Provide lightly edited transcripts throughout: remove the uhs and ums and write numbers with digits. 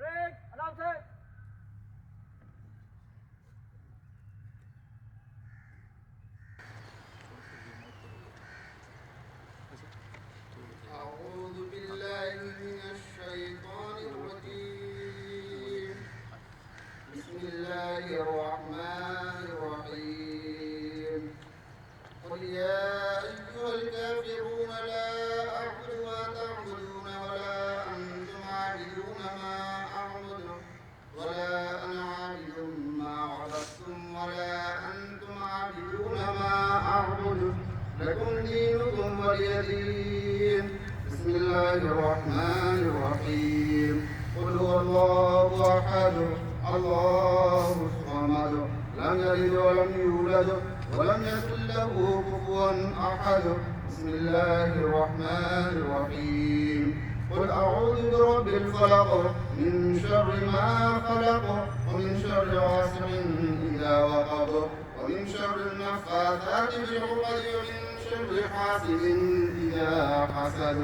Break आराम से। أعوذ بالله من الشيطان الرجيم. بسم الله الرحمن الرحيم. قل يا أيها الكافرون لا أعبد ما تعبدون ولا أنتم عابدون ما أعبد ولا أنا عابد ما عبدتم ولا أنتم عابدون ما أعبد لكم دينكم ولي دين. بسم الله الرحمن الرحيم. قل هو الله أحد الله الصمد لم يلد ولم يولد ولم يكن له كفوا أحد. بسم الله الرحمن الرحيم. قل أعوذ برب الفلق من شر ما خلق ومن شر غاسق إذا وقب ومن شر النفاثات في العقد ومن شر حاسد إذا حسد.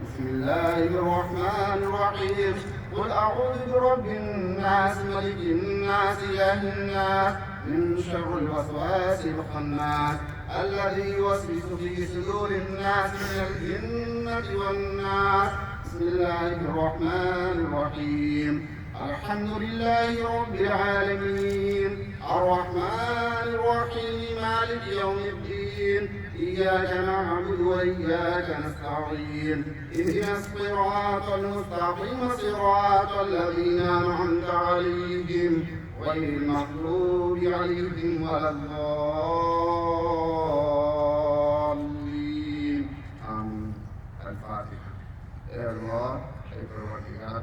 بسم الله الرحمن الرحيم. قل أعوذ برب الناس ملك الناس إله الناس من شر الوسواس الخناس الذي يوسوس في صدور الناس من الجنة والناس. بسم الله الرحمن الرحيم. الحمد لله رب العالمين الرحمن الرحيم مالك يوم الدين إياك نعبد وإياك نستعين اهدنا الصراط المستقيم صراط الذين أنعمت عليهم غير المغضوب عليهم ولا الضالين آمين. الفاتحة. يا الله اے پروردگار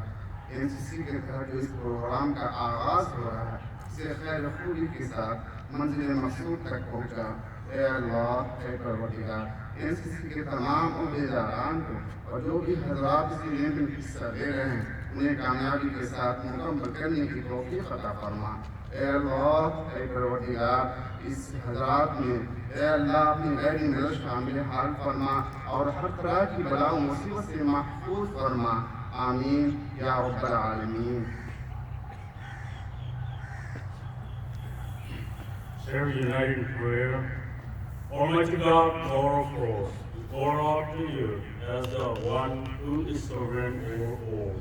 NCC के तहत जो इस प्रोग्राम का आगाज हो रहा है इसे खैर खूबी के साथ मंजिल मकसूद तक पहुँचा। ए अल्लाह ए परवरदिगार NCC के तमाम उम्मीदवारों को और जो भी हजरात इस इवेंट में हिस्सा ले रहे हैं उन्हें कामयाबी के साथ मुकम्मल करने की तौफीक अता फरमा। ए अल्लाह ए परवरदिगार इस हजरात में ए अल्लाह अपनी गैरी नजर शामिल हाल फरमा और हर तरह की बलाओं मुसीबत से महफूज फरमा। आमीन या रब्बल आलमीन। Share united in prayer. Almighty God, Lord of hosts, we pour out to you as the one who is sovereign over all.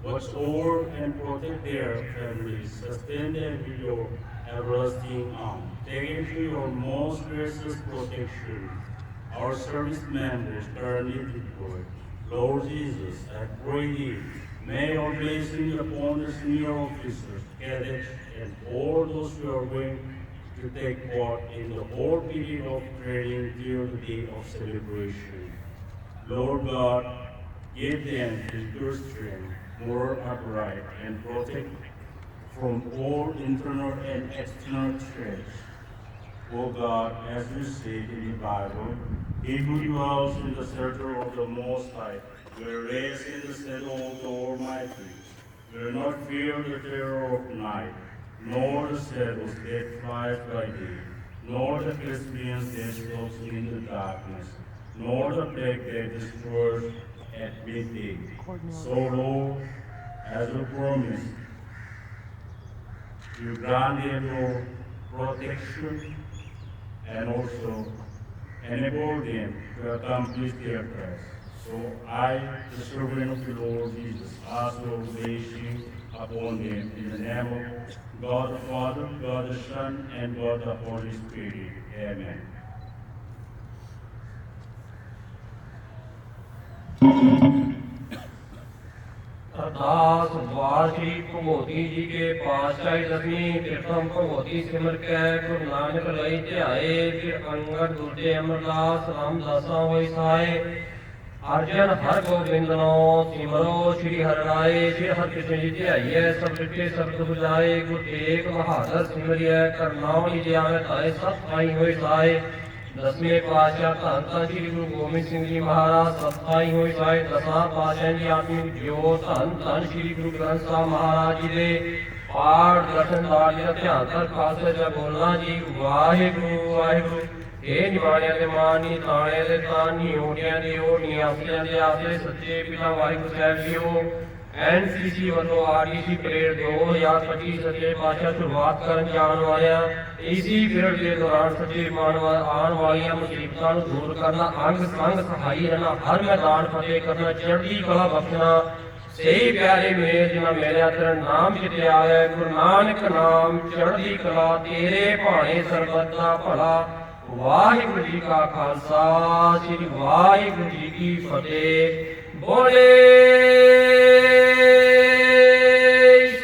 Watch over and protect their families, sustain them with your everlasting arm. Take into your most gracious protection our servicemen who is currently deployed. Lord Jesus, I pray thee, may your blessing upon the senior officers, cadets, and all those who are going to take part in the whole period of training till the day of celebration. Lord God, give them physical strength, moral upright, and protect from all internal and external threats. O God, as you said in the Bible, he who dwells in the shelter of the Most High will rest in the shadow of the Almighty, will not fear the terror of night, nor the shadows that flies by day, nor the pestilence that stalks in the darkness, nor the plague that destroys at midday. So, Lord, as you promised, you grant them your protection and also enable them to accomplish their task. So I, the servant of the Lord Jesus, ask your blessing upon them in the name of God the Father, God the Son, and God the Holy Spirit. Amen. अरदास द्वार श्री भगवती जी के पातशाही दसवीं तीर्थम भगवती सिमर के गुरु नानक लई ध्याए फिर अंगद दूजे अमरदास रामदासा होई साए अर्जन हर Gobind no सिमरो Shri हर राय श्री हर कृष्ण जी ध्याइए सब रिटे सब दुख जाए गुरु तेग बहादुर सिमरिय करनाम निज आवे ताए सत आई होए साए दसवें पातशाह धन धन श्री गुरु गोबिंद सिंह जी महाराज सत आई होए साए दसां पातशाह जी आत्मिक ज्योत धन धन श्री गुरु ग्रंथ साहब महाराज जी दे पाठ दर्शन दार जी ध्यान कर खालसा च बोलना जी वाहिगुरु वाहिगुरु ਇਹ ਨਿਵਾਣਿਆਂ ਦੇ ਮਾਨੀ ਤਾਣੇ ਦੇ ਤਾਨੀ ਓੜੀਆਂ ਦੇ ਓੜੀਆਂ ਆਸਿਆਂ ਦੇ ਆਸੇ ਸੱਚੇ ਪਿਤਾ ਵਾਹਿਗੁਰੂ ਸਾਹਿਬ ਜੀਓ ਐਨਸੀਸੀ ਵੱਲੋਂ ਆਰਡੀਸੀ ਪਰੇਡ 2025 ਸੱਚੇ ਪਾਤਸ਼ਾਹ ਸ਼ੁਰੂਆਤ ਕਰਨ ਜਾਣ ਵਾਲਿਆਂ ਇਸੀ ਪੀਰੀਅਡ ਦੇ ਦੌਰਾਨ ਸੱਚੇ ਆਉਣ ਵਾਲੀਆਂ ਮੁਸੀਬਤਾਂ ਨੂੰ ਦੂਰ ਕਰਨਾ ਅੰਗ ਸੰਗ ਸਹਾਈ ਰਹਿਣਾ ਹਰ ਮੈਦਾਨ ਫਤਿਹ ਕਰਨਾ ਚੜ੍ਹਦੀ ਕਲਾ ਬਖਸ਼ਣਾ ਸਹੀ ਪਿਆਰੇ ਮੇਰ ਜਿਨ੍ਹਾਂ ਮੇਰਿਆ ਤੇਰਾ ਨਾਮ ਜਿਤਿਆ ਹੈ ਗੁਰੂ ਨਾਨਕ ਨਾਮ ਚੜ੍ਹਦੀ ਕਲਾ ਤੇਰੇ ਭਾਣੇ ਸਰਬੱਤ ਦਾ ਭਲਾ ਵਾਹਿਗੁਰੂ ਜੀ ਕਾ ਖਾਲਸਾ ਸ੍ਰੀ ਵਾਹਿਗੁਰੂ ਜੀ ਕੀ ਫਤਿਹ ਬੋਲੇ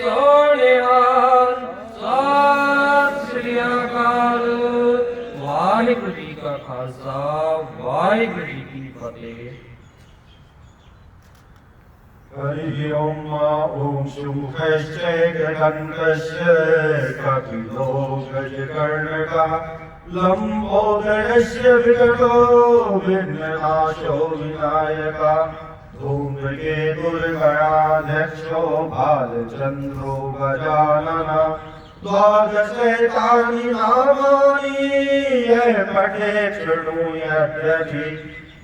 ਸੋਨਿਹਾਲ ਸਤਿ ਸ੍ਰੀ ਅਕਾਲ ਵਾਹਿਗੁਰੂ ਜੀ ਕਾ ਖਾਲਸਾ ਵਾਹਿਗੁਰੂ ਜੀ ਕੀ ਫਤਿਹ हरि ओम शुमुखश्च गणकस्य कपिलो गजकर्णकः लंबोदरस्य विकटो विघ्ननाशो विनायकः धूमकेतुर्गणाध्यक्षो भालचन्द्रो गजाननः द्वादशैतानि नामानि यः पठेत् शृणुयाद्यपि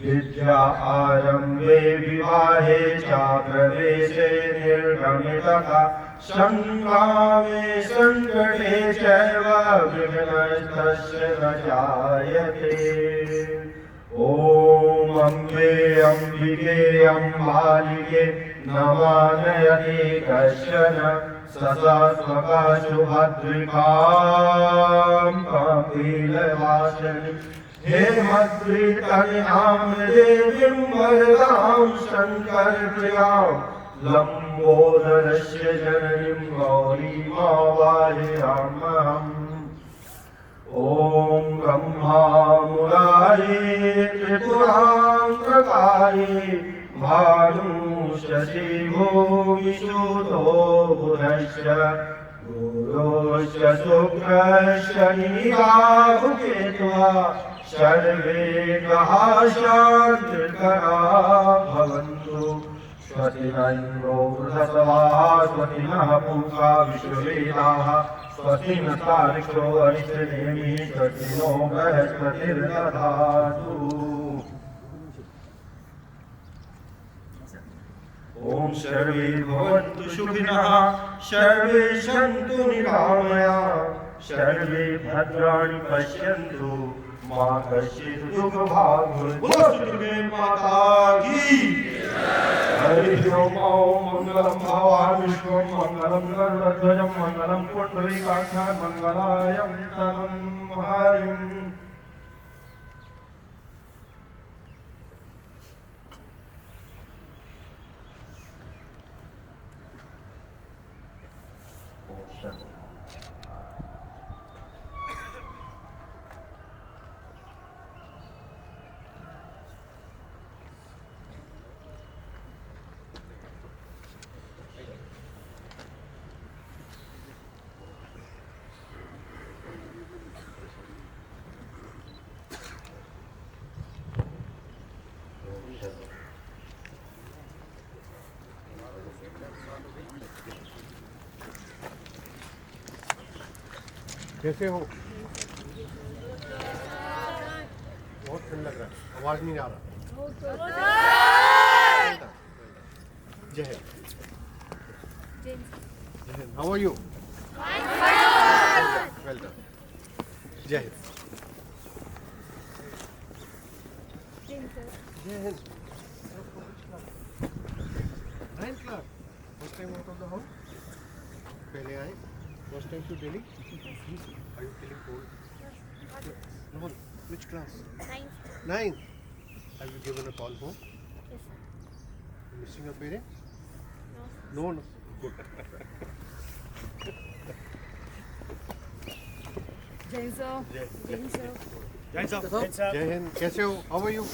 विद्या आरंभे विवाहे च प्रवेशे निर्गमे तथा संग्रामे संकटे चैव विघ्नस्तस्य न जायते। ॐ अम्बे अम्बिके अम्बालिके नमामि कश्चन सदात्मकाशु भद्रिकां कपिलवासिनी हे मद्रितनयां देवीं वरदां शङ्कर प्रियां लम्बोदरस्य जननीं गौरीमावाहयामहम्। ॐ ब्रह्मा मुरारे त्रिपुरान्तकारे भानु शशि भूमिशूतो बुधश्च गुरोश्च शुक्रश्च नीराहुकेतुः सर्वे ग्रहा शान्तिकरा भवन्तु। स्वस्तिनो इन्द्रो वृधस्तवाः स्वस्तिनः पूषा विश्ववेदाः स्वस्तिनः तार्क्ष्यो अरिष्टनेमिः स्वस्तिनो बृहस्पतिर्दधातु। ॐ सर्वे भवन्तु सुखिनः सर्वे सन्तु निरामयाः सर्वे भद्राणि पश्यन्तु मा कश्चित् दुःखभाग् भवेत्। दुर्गे माता की हरि ओम। मंगलम भवान् विष्णुं मंगलम गरुडध्वजं मंगलम पुण्डरीकाक्षं मंगलायं तनं हरिम्। कैसे हो? बहुत ठंड लग रहा है, आवाज नहीं आ रहा। Jai Hind. How are you? Well done. Jai Hind. Jai Hind. Ninth class first time out of the house. पहले आए first time to Delhi. Are you feeling cold? No. Which class? Ninth. Have you given a call home? Yes, sir. Missing your parents? No. No. Good. Jai sir. Jai Jai sir. Hind. कैसे हो? How are you?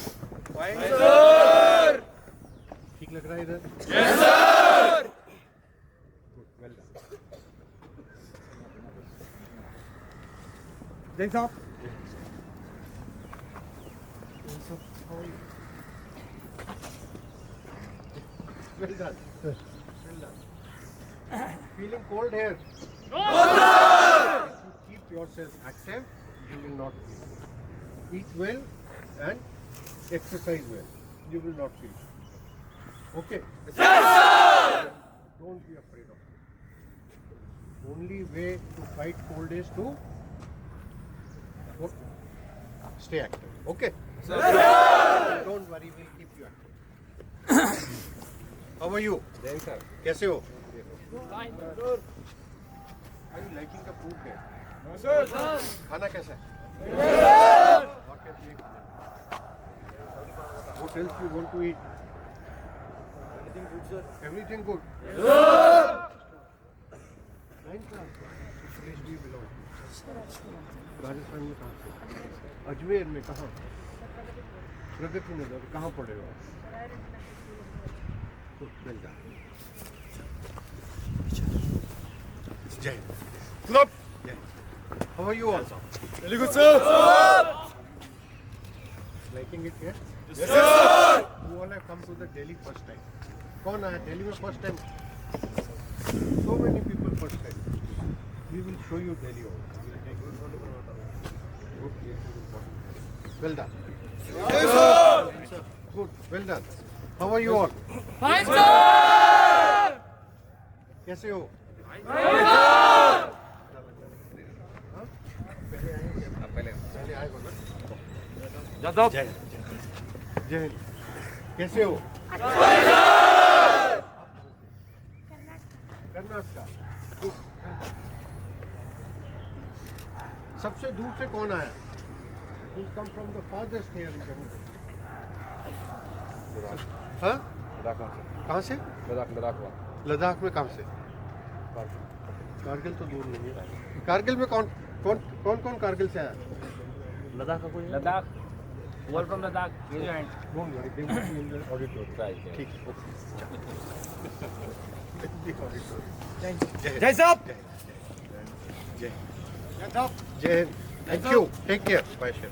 ठीक लग रहा है इधर? Well done. जय साहब। Well done. Well done. Feeling cold here? No, sir! If you keep yourself active, you will not feel. Eat well and exercise well. You will not feel. Okay? Yes, sir! Don't be afraid of it. Only way to fight cold is to stay active. Okay? Yes, sir! Don't worry, we'll keep you active. How are you? Jai sir. कैसे हो? Fine, sir. Are you liking the food here? No, sir. खाना कैसा है? Yes. What can you eat? What else you want to eat? Everything good, sir. Everything good. Yes. Ninth class. Which place do you belong to? Rajasthan में कहाँ से? अजमेर में कहाँ? प्रगति नगर कहाँ पड़े हो? Well done. Jai. Club. Jai. How are you all? Very good, sir. Liking it here? Yes, sir. You all have come to the Delhi first time. कौन आया Delhi में first time? So many people first time. We will show you Delhi also. Well done. Yes, sir. Good. Well done. How are you all? Fine, sir! कैसे हो? पहले आए हो ना? जादव जय हिंद। कैसे हो? कर्नाटका। सबसे दूर से कौन आया? Who come from the farthest here in Jammu? हाँ? कहाँ से? लद्दाख में कहाँ से? कारगिल तो दूर नहीं है। कारगिल में कौन कारगिल से आया? लद्दाख का कोई Ladakh welcome Ladakh Don't worry, they will be in the auditorium. ठीक है। जय साहब जय Hind. Thank you. Take care. Bye, Sher.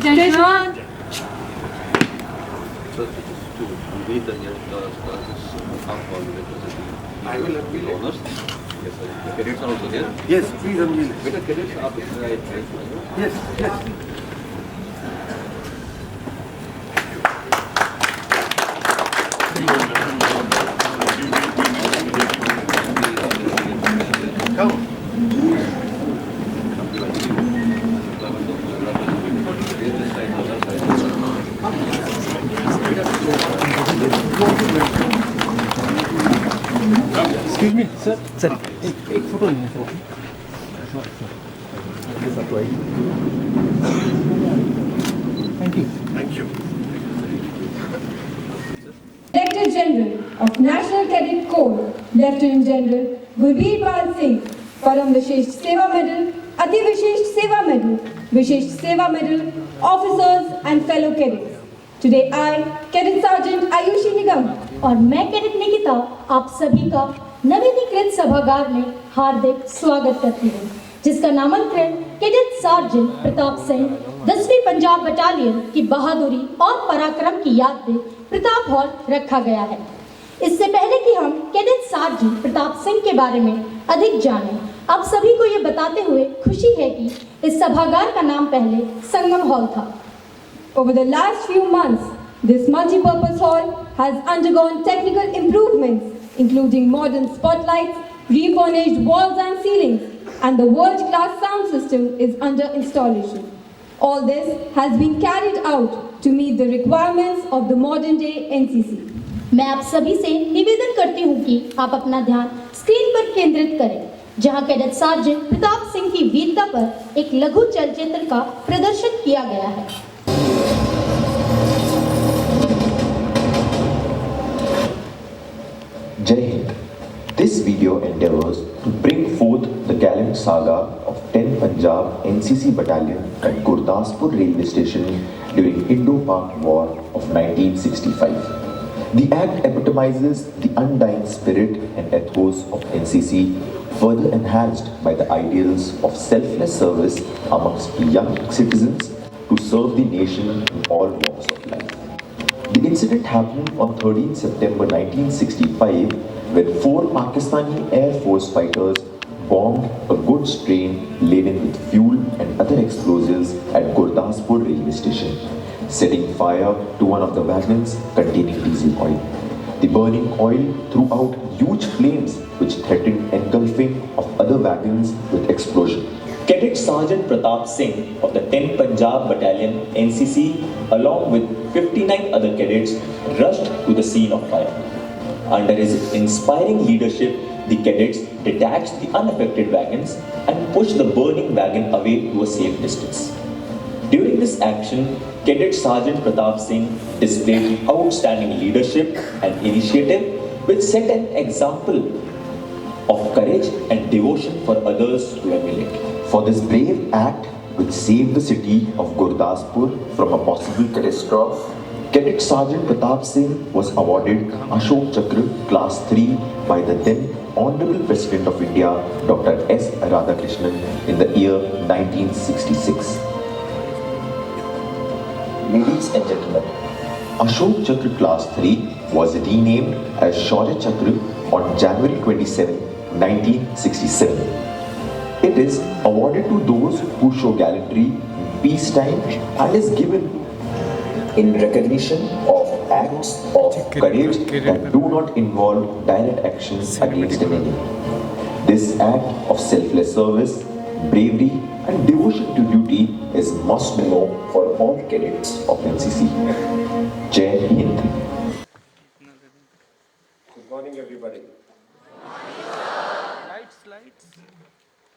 Jai Jwan! So it is to complete the year classes come for the I will appeal it. honors. Yes, sir. The cadets are also there. Yes, please unveil it. Better cadets are right. Yes, yes. Come. Excuse me, sir. Sir, एक photo नहीं है Thank you. Thank you. Director General of National Cadet Corps, Lieutenant General Gurveer Pal Singh, Param Vishesh Seva Medal, Ati Vishesh Seva Medal, Vishesh Seva Medal, officers and fellow cadets. Today I, Cadet Sergeant Ayushi Nigam, और मैं cadet Nikita आप सभी का नवीनीकृत सभागार में हार्दिक स्वागत करती हूँ, जिसका नामांकन कैडेट सार्जेंट प्रताप सिंह 10वीं पंजाब बटालियन की बहादुरी और पराक्रम की याद में प्रताप हॉल रखा गया है। इससे पहले कि हम कैडेट सार्जेंट प्रताप सिंह के बारे में अधिक जानें, आप सभी को ये बताते हुए खुशी है कि इस सभागार का नाम पहले संगम हॉल था। Over the last few months, this multi-purpose hall has undergone technical improvements, including modern spotlights, refurnished walls and ceilings, and the world-class sound system is under installation. All this has been carried out to meet the requirements of the modern-day NCC. मैं आप सभी से निवेदन करती हूँ कि आप अपना ध्यान स्क्रीन पर केंद्रित करें। जहां कैडेट सार्जेंट प्रताप सिंह की वीरता पर एक लघु चलचित्र का प्रदर्शन किया गया है। Jai Hind. This video endeavors to bring forth the gallant saga of 10 Punjab NCC battalion at Gurdaspur railway station during Indo-Pak War of 1965. The act epitomizes the undying spirit and ethos of NCC, further enhanced by the ideals of selfless service amongst young citizens to serve the nation in all walks of life. The incident happened on 13 September 1965 when 4 Pakistani Air Force fighters bombed a goods train laden with fuel and other explosives at Gurdaspur railway station, setting fire to one of the wagons containing diesel oil. The burning oil threw out huge flames which threatened engulfing of other wagons with explosion. Cadet Sergeant Pratap Singh of the 10th Punjab Battalion NCC along with 59 other cadets rushed to the scene of fire. Under his inspiring leadership, the cadets detached the unaffected wagons and pushed the burning wagon away to a safe distance. During this action, Cadet Sergeant Pratap Singh displayed outstanding leadership and initiative which set an example of courage and devotion for others to emulate. For this brave act, which saved the city of Gurdaspur from a possible catastrophe, Cadet Sergeant Pratap Singh was awarded Ashok Chakra Class 3 by the then Honorable President of India, Dr. S. Radhakrishnan, in the year 1966. Ladies and gentlemen, Ashok Chakra Class 3 was renamed as Shaurya Chakra on January 27, 1967. It is awarded to those who show gallantry in peacetime and is given in recognition of acts of courage that do not involve direct actions against an enemy. This act of selfless service, bravery and devotion to duty is must know for all cadets of NCC. Jai Hind. Good morning, everybody. Lights.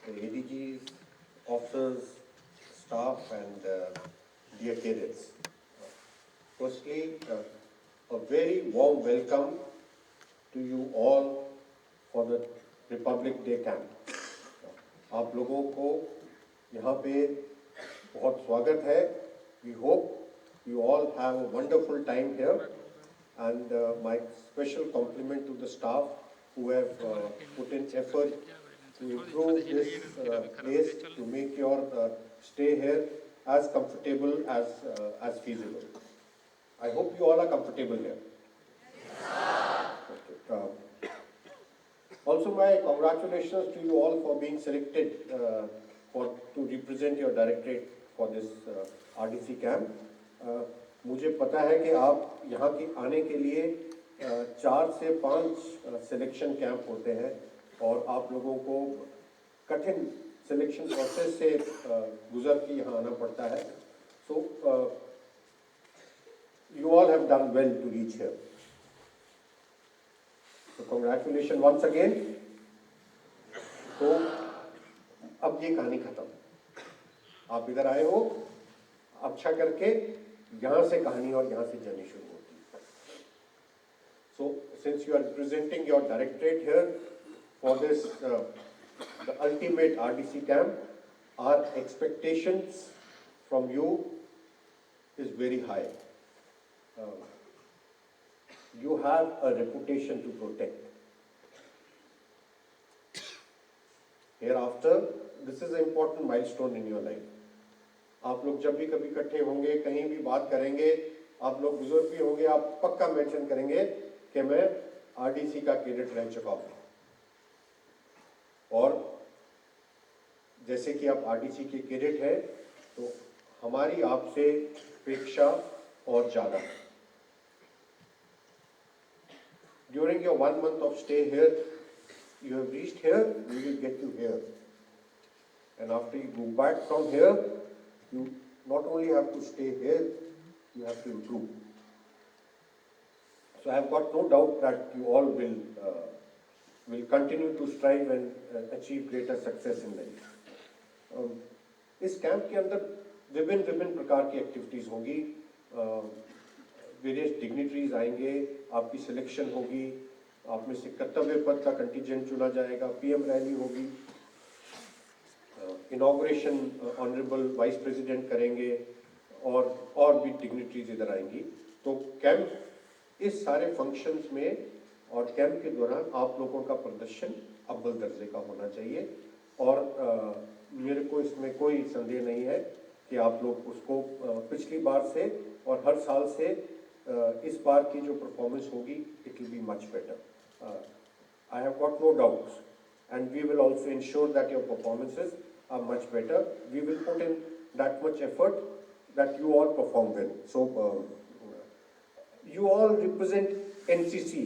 ADGs, officers, staff, and dear cadets. Firstly, a very warm welcome to you all for the Republic Day camp. आप लोगों को यहाँ पे बहुत स्वागत है. We hope you all have a wonderful time here, and my special compliment to the staff who have put in effort to improve this place to make your stay here as comfortable as feasible. I hope you all are comfortable here. Okay. Also, my congratulations to you all for being selected to represent your directorate for this RDC camp. मुझे पता है कि आप यहाँ के आने के लिए 4 से 5 सिलेक्शन कैंप होते हैं और आप लोगों को कठिन सिलेक्शन प्रोसेस से गुजर के यहाँ आना पड़ता है. So you all have done well to reach here. So congratulations once again. तो अब ये कहानी खत्म. आप इधर आए हो अच्छा करके, यहाँ से कहानी और यहाँ से जर्नी शुरू होती है. So since you are representing your directorate here for this the ultimate RDC camp, our expectations from you is very high. You have a reputation to protect. Hereafter, this is an important milestone in your life. आप लोग जब भी कभी इकट्ठे होंगे, कहीं भी बात करेंगे, आप लोग बुजुर्ग भी होंगे, आप पक्का मेंशन करेंगे कि मैं आरडीसी का कैडेट रह चुका हूँ. और जैसे कि आप आरडीसी के कैडेट हैं, तो हमारी आपसे अपेक्षा और ज़्यादा है. During your 1 month of stay here, you have reached here, we will get you here. And after you go back from here, you not only have to stay here, you have to improve. So I have got no doubt that you all will will continue to strive and achieve greater success in life. इस camp के अंदर विभिन्न प्रकार की activities होंगी, various dignitaries आएंगे, आपकी selection होगी, आप में से कर्तव्य पद का कंटीजेंट चुना जाएगा, पीएम रैली होगी, इनॉग्रेशन ऑनरेबल वाइस प्रेसिडेंट करेंगे और भी डिग्निटरीज इधर आएंगी। तो कैंप इस सारे फंक्शंस में और कैंप के दौरान आप लोगों का प्रदर्शन अव्वल दर्जे का होना चाहिए और मेरे को इसमें कोई संदेह नहीं है कि आप लोग उसको पिछली बार से और हर साल से इस बार की जो परफॉर्मेंस होगी it will be much better. I have got no doubts and we will also ensure that your performances are much better. We will put in that much effort that you all perform well. So you all represent NCC,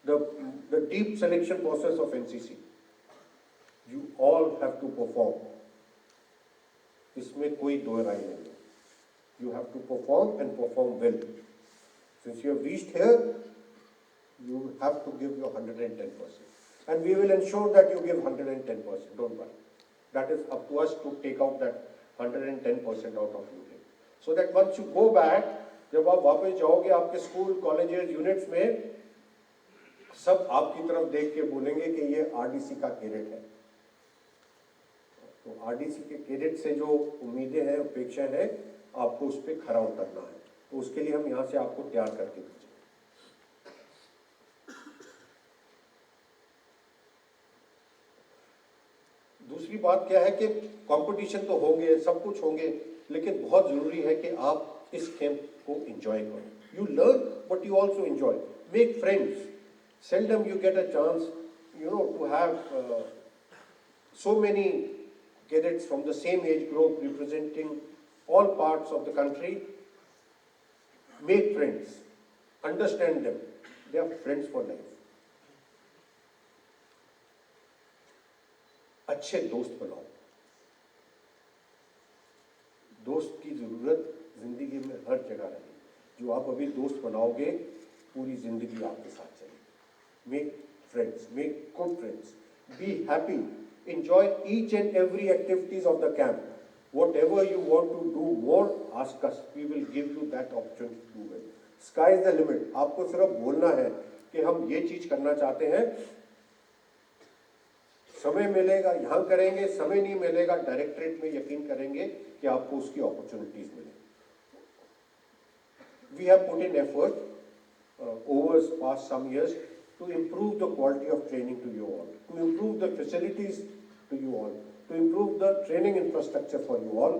the deep selection process of NCC. You all have to perform. इसमें कोई दो राय नहीं है. You have to perform and perform well. Since you have reached here, you have to give your 110%. And we will ensure that you give 110%. Don't worry. That is up to us to take out that 110% out of you. So that once you go back, जब आप वापस जाओगे आपके school colleges units में, सब आपकी तरफ देख के बोलेंगे कि ये आरडीसी का कैडेट है। तो आरडीसी के कैडेट से जो उम्मीदें हैं, अपेक्षाएं हैं, आपको उस पर खरा उतरना है। तो उसके लिए हम यहाँ से आपको तैयार करके भेजेंगे। दूसरी बात क्या है कि कंपटीशन तो होंगे, सब कुछ होंगे, लेकिन बहुत जरूरी है कि आप इस कैंप को एंजॉय करो। You learn but you also enjoy, make friends. Seldom you get a chance to have so many cadets from the same age group representing all parts of the country. Make friends, understand them, they are friends for life. अच्छे दोस्त बनाओ। दोस्त की जरूरत जिंदगी में हर जगह रहेगी। जो आप अभी दोस्त बनाओगे पूरी जिंदगी आपके साथ चलेगी। Make friends, make good friends, be happy, enjoy each and every activities of the camp. Whatever you want to do more, ask us. We will give you that opportunity to do well. Sky is the limit. आपको सिर्फ बोलना है कि हम ये चीज करना चाहते हैं, समय मिलेगा यहाँ करेंगे, समय नहीं मिलेगा डायरेक्टरेट में यकीन करेंगे कि आपको उसकी अपॉर्चुनिटीज मिले। We have put in effort over past some years to improve the quality of training to you all, to improve the facilities to you all, to improve the training infrastructure for you all,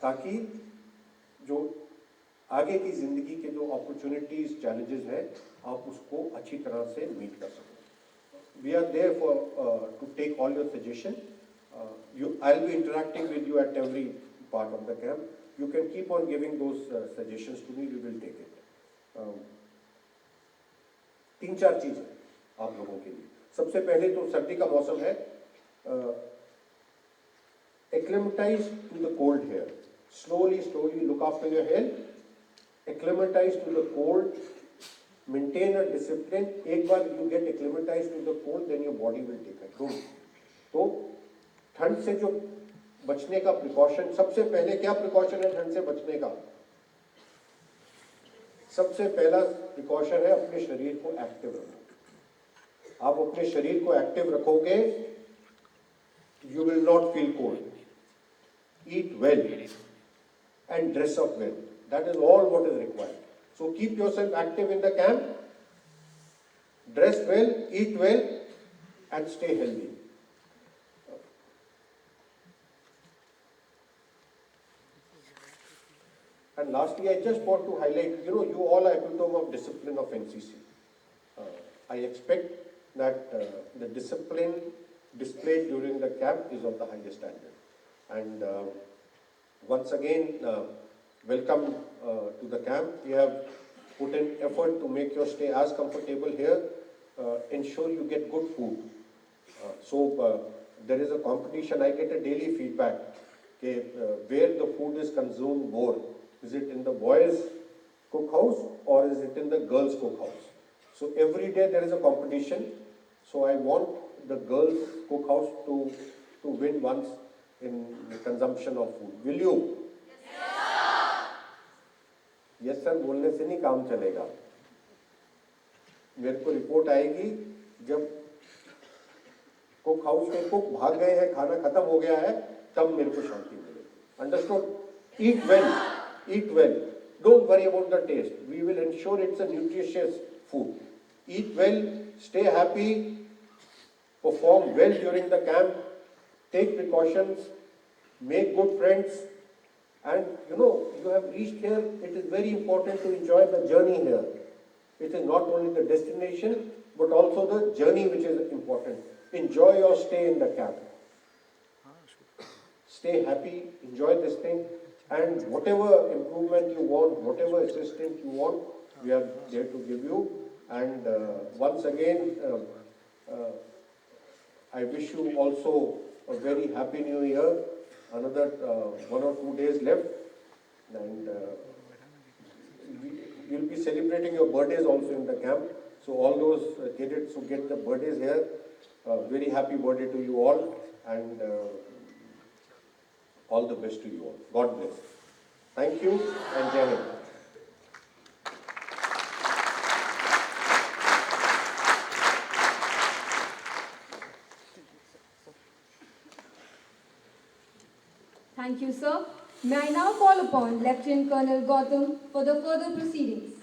ताकि जो आगे की जिंदगी के जो opportunities, challenges हैं, आप उसको अच्छी तरह से मीट कर सकें। We are there for to take all your suggestion. I'll be interacting with you at every part of the camp. You can keep on giving those suggestions to me. We will take it. 3-4 चीजें आप लोगों के लिए। सबसे पहले तो सर्दी का मौसम है। Acclimatize to the cold here. Slowly look after your health. Acclimatize to the cold. Maintain a discipline. एक बार you get acclimatized to the cold, then your body will take control. तो ठंड से जो बचने का प्रिकॉशन, सबसे पहले क्या प्रिकॉशन है ठंड से बचने का? सबसे पहला प्रिकॉशन है अपने शरीर को एक्टिव रखना। आप अपने शरीर को एक्टिव रखोगे, you will not feel cold. Eat well and dress up well, that is all what is required. So keep yourself active in the camp, dress well, eat well and stay healthy. And lastly, I just want to highlight, you all are epitome of discipline of NCC. I expect that the discipline displayed during the camp is of the highest standard. And once again, welcome to the camp. We have put in effort to make your stay as comfortable here. Ensure you get good food. So there is a competition. I get a daily feedback where the food is consumed more. Is it in the boys' cookhouse or is it in the girls' cookhouse? So every day there is a competition. So I want the girls cookhouse to win once in the consumption of food. Will you? Yes sir बोलने से नहीं काम चलेगा. मेरे को report आएगी जब cook house के कुक भाग गए हैं, खाना खत्म हो गया है, तब मेरे को शांति मिलेगी. Understood? Eat well. Eat well. Don't worry about the taste. We will ensure it's a nutritious food. Eat well. Stay happy. Perform well during the camp. Take precautions. Make good friends. And you have reached here. It is very important to enjoy the journey here. It is not only the destination, but also the journey which is important. Enjoy your stay in the camp. Stay happy, enjoy this thing, and whatever improvement you want, whatever assistance you want, we are there to give you. And once again, I wish you also a very happy new year. Another 1 or 2 days left, and you'll be celebrating your birthdays also in the camp. So all those cadets who get the birthdays here, very happy birthday to you all, and all the best to you all. God bless. Thank you, and Jai Hind. Thank you, sir. May I now call upon Lieutenant Colonel Gautam for the further proceedings.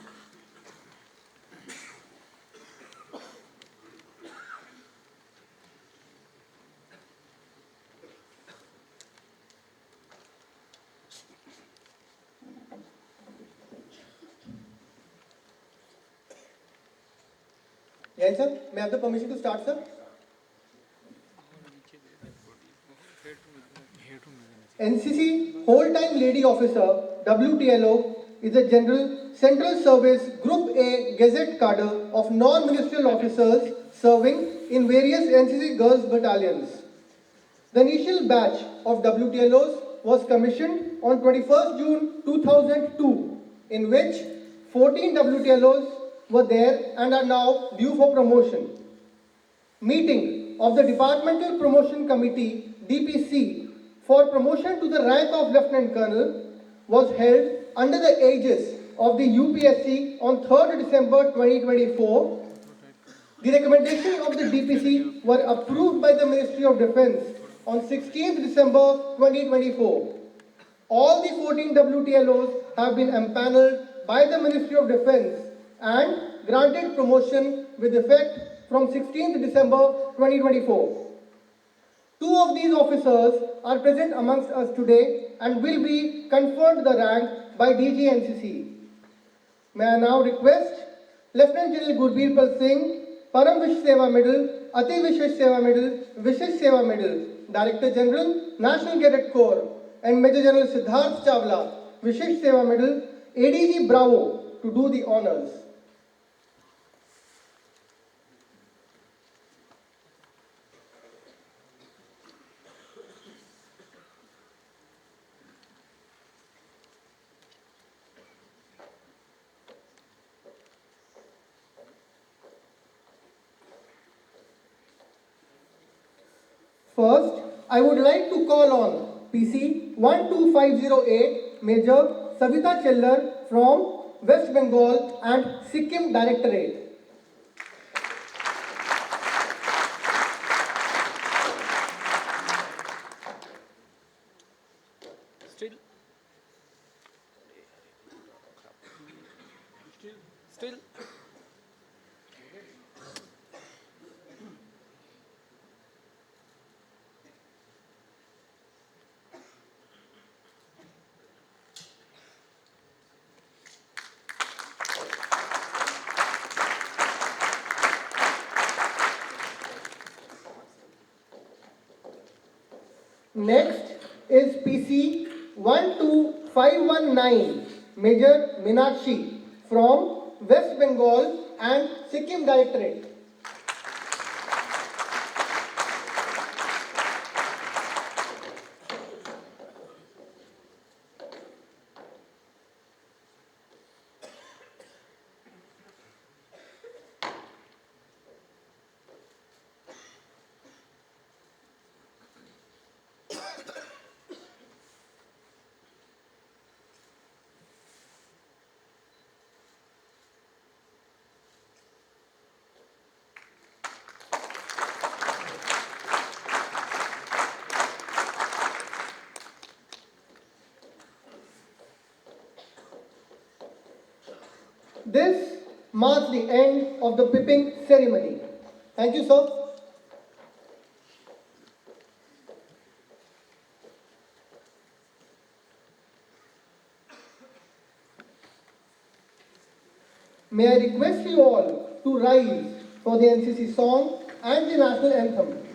Yes, sir. May I have the permission to start, sir? NCC Whole-Time Lady Officer, WTLO, is a General Central Service Group A Gazette cadre of non-ministerial officers serving in various NCC girls battalions. The initial batch of WTLOs was commissioned on 21st June 2002, in which 14 WTLOs were there and are now due for promotion. Meeting of the Departmental Promotion Committee, DPC, for promotion to the rank of Lieutenant Colonel was held under the aegis of the UPSC on 3rd December 2024. The recommendations of the DPC were approved by the Ministry of Defence on 16th December 2024. All the 14 WTLOs have been empaneled by the Ministry of Defence and granted promotion with effect from 16th December 2024. Two of these officers are present amongst us today and will be conferred the rank by DG NCC. May I now request Lieutenant General Gurbirbal Singh, Param Vish Seva Medal, Ati Vishesh Seva Medal, Vishesh Seva Medal, Director General, National Cadet Corps, and Major General Siddharth Chawla, Vishesh Seva Medal, ADG Bravo, to do the honors. First, I would like to call on PC 12508 Major Savita Chellar from West Bengal and Sikkim Directorate. Still. Next is PC 12519 Major Meenakshi from West Bengal and Sikkim Directorate. This marks the end of the pipping ceremony. Thank you, sir. May I request you all to rise for the NCC song and the national anthem.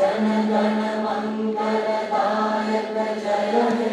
Jana Gana मंगलदायक जय हे